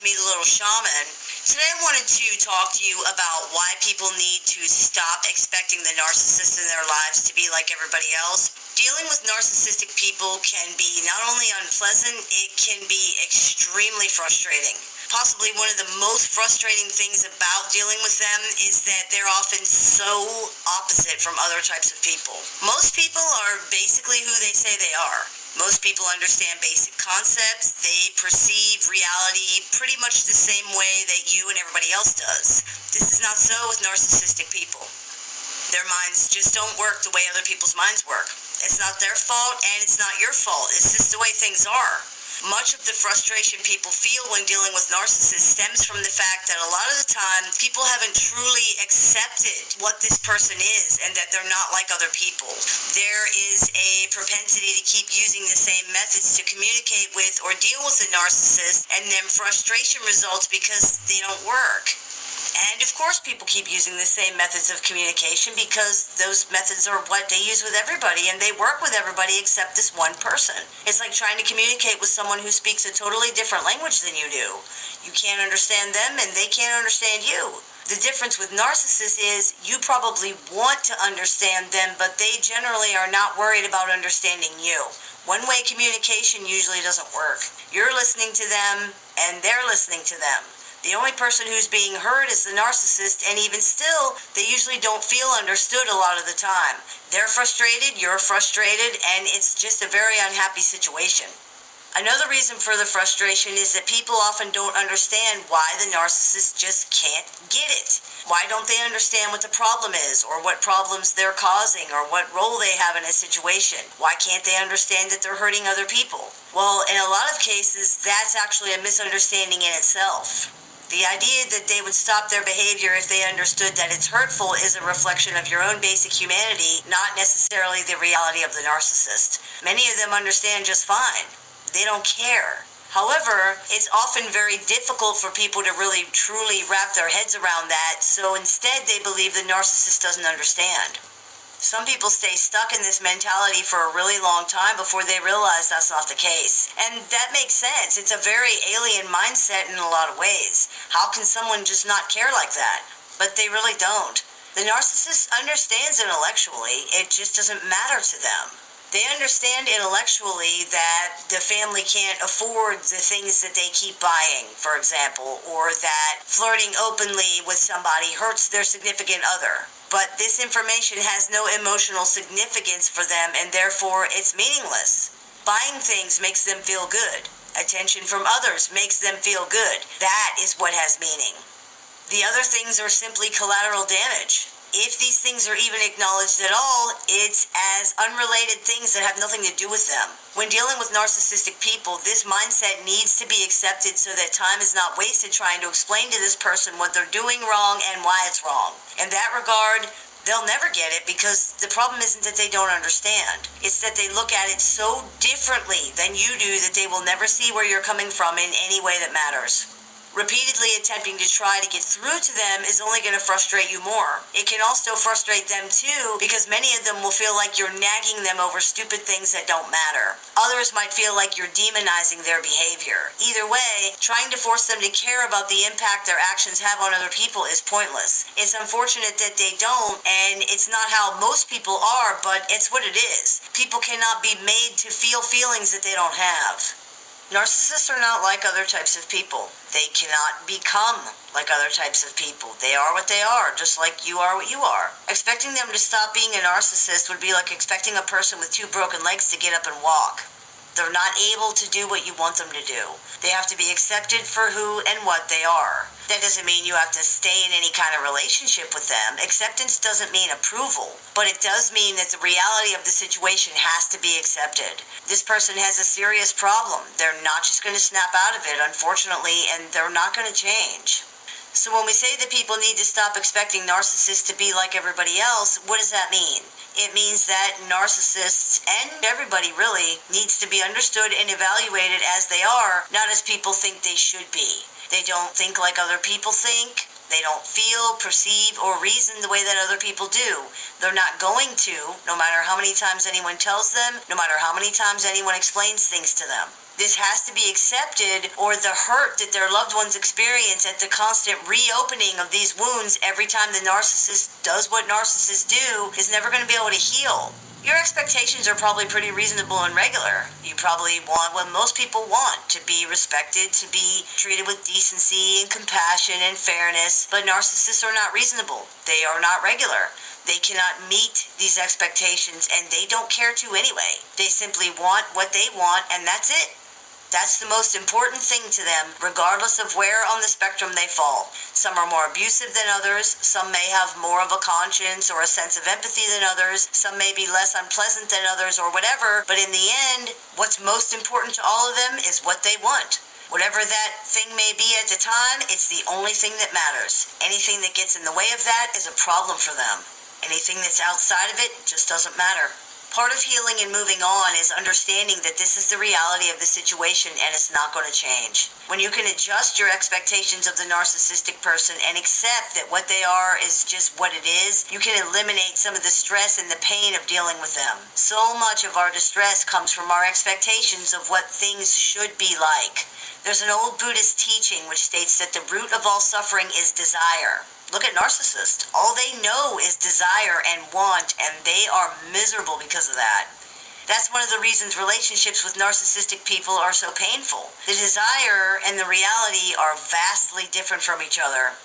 Me, the little shaman. Today I wanted to talk to you about why people need to stop expecting the narcissist in their lives to be like everybody else. Dealing with narcissistic people can be not only unpleasant, it can be extremely frustrating. Possibly one of the most frustrating things about dealing with them is that they're often so opposite from other types of people. Most people are basically who they say they are. Most people understand basic concepts. They perceive reality pretty much the same way that you and everybody else does. This is not so with narcissistic people. Their minds just don't work the way other people's minds work. It's not their fault, and it's not your fault. It's just the way things are. Much of the frustration people feel when dealing with narcissists stems from the fact that a lot of the time people haven't truly accepted what this person is and that they're not like other people. There is a propensity to keep using the same methods to communicate with or deal with the narcissist, and then frustration results because they don't work. And of course people keep using the same methods of communication because those methods are what they use with everybody, and they work with everybody except this one person. It's like trying to communicate with someone who speaks a totally different language than you do. You can't understand them and they can't understand you. The difference with narcissists is you probably want to understand them, but they generally are not worried about understanding you. One-way communication usually doesn't work. You're listening to them and they're listening to them. The only person who's being heard is the narcissist, and even still, they usually don't feel understood a lot of the time. They're frustrated, you're frustrated, and it's just a very unhappy situation. Another reason for the frustration is that people often don't understand why the narcissist just can't get it. Why don't they understand what the problem is, or what problems they're causing, or what role they have in a situation? Why can't they understand that they're hurting other people? Well, in a lot of cases, that's actually a misunderstanding in itself. The idea that they would stop their behavior if they understood that it's hurtful is a reflection of your own basic humanity, not necessarily the reality of the narcissist. Many of them understand just fine. They don't care. However, it's often very difficult for people to really truly wrap their heads around that, so instead they believe the narcissist doesn't understand. Some people stay stuck in this mentality for a really long time before they realize that's not the case. And that makes sense. It's a very alien mindset in a lot of ways. How can someone just not care like that? But they really don't. The narcissist understands intellectually. It just doesn't matter to them. They understand intellectually that the family can't afford the things that they keep buying, for example, or that flirting openly with somebody hurts their significant other. But this information has no emotional significance for them, and therefore it's meaningless. Buying things makes them feel good. Attention from others makes them feel good. That is what has meaning. The other things are simply collateral damage. If these things are even acknowledged at all, it's as unrelated things that have nothing to do with them. When dealing with narcissistic people, this mindset needs to be accepted so that time is not wasted trying to explain to this person what they're doing wrong and why it's wrong. In that regard, they'll never get it because the problem isn't that they don't understand. It's that they look at it so differently than you do that they will never see where you're coming from in any way that matters. Repeatedly attempting to try to get through to them is only going to frustrate you more. It can also frustrate them too because many of them will feel like you're nagging them over stupid things that don't matter. Others might feel like you're demonizing their behavior. Either way, trying to force them to care about the impact their actions have on other people is pointless. It's unfortunate that they don't, and it's not how most people are, but it's what it is. People cannot be made to feel feelings that they don't have. Narcissists are not like other types of people. They cannot become like other types of people. They are what they are, just like you are what you are. Expecting them to stop being a narcissist would be like expecting a person with 2 broken legs to get up and walk. They're not able to do what you want them to do. They have to be accepted for who and what they are. That doesn't mean you have to stay in any kind of relationship with them. Acceptance doesn't mean approval, but it does mean that the reality of the situation has to be accepted. This person has a serious problem. They're not just going to snap out of it, unfortunately, and they're not going to change. So when we say that people need to stop expecting narcissists to be like everybody else, what does that mean? It means that narcissists, and everybody really, needs to be understood and evaluated as they are, not as people think they should be. They don't think like other people think. They don't feel, perceive, or reason the way that other people do. They're not going to, no matter how many times anyone tells them, no matter how many times anyone explains things to them. This has to be accepted, or the hurt that their loved ones experience at the constant reopening of these wounds every time the narcissist does what narcissists do is never going to be able to heal. Your expectations are probably pretty reasonable and regular. You probably want what most people want, to be respected, to be treated with decency and compassion and fairness, but narcissists are not reasonable. They are not regular. They cannot meet these expectations, and they don't care to anyway. They simply want what they want, and that's it. That's the most important thing to them, regardless of where on the spectrum they fall. Some are more abusive than others. Some may have more of a conscience or a sense of empathy than others. Some may be less unpleasant than others or whatever. But in the end, what's most important to all of them is what they want. Whatever that thing may be at the time, it's the only thing that matters. Anything that gets in the way of that is a problem for them. Anything that's outside of it just doesn't matter. Part of healing and moving on is understanding that this is the reality of the situation and it's not going to change. When you can adjust your expectations of the narcissistic person and accept that what they are is just what it is, you can eliminate some of the stress and the pain of dealing with them. So much of our distress comes from our expectations of what things should be like. There's an old Buddhist teaching which states that the root of all suffering is desire. Look at narcissists. All they know is desire and want, and they are miserable because of that. That's one of the reasons relationships with narcissistic people are so painful. The desire and the reality are vastly different from each other.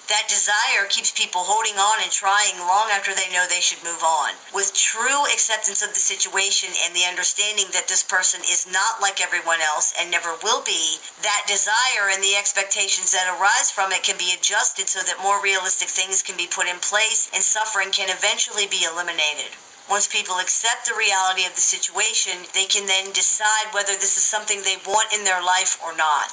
That desire keeps people holding on and trying long after they know they should move on. With true acceptance of the situation and the understanding that this person is not like everyone else and never will be, that desire and the expectations that arise from it can be adjusted so that more realistic things can be put in place and suffering can eventually be eliminated. Once people accept the reality of the situation, they can then decide whether this is something they want in their life or not.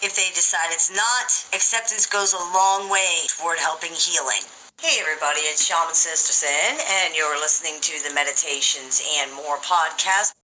If they decide it's not, acceptance goes a long way toward helping healing. Hey everybody, it's Shaman Sisterson, and you're listening to the Meditations and More podcast.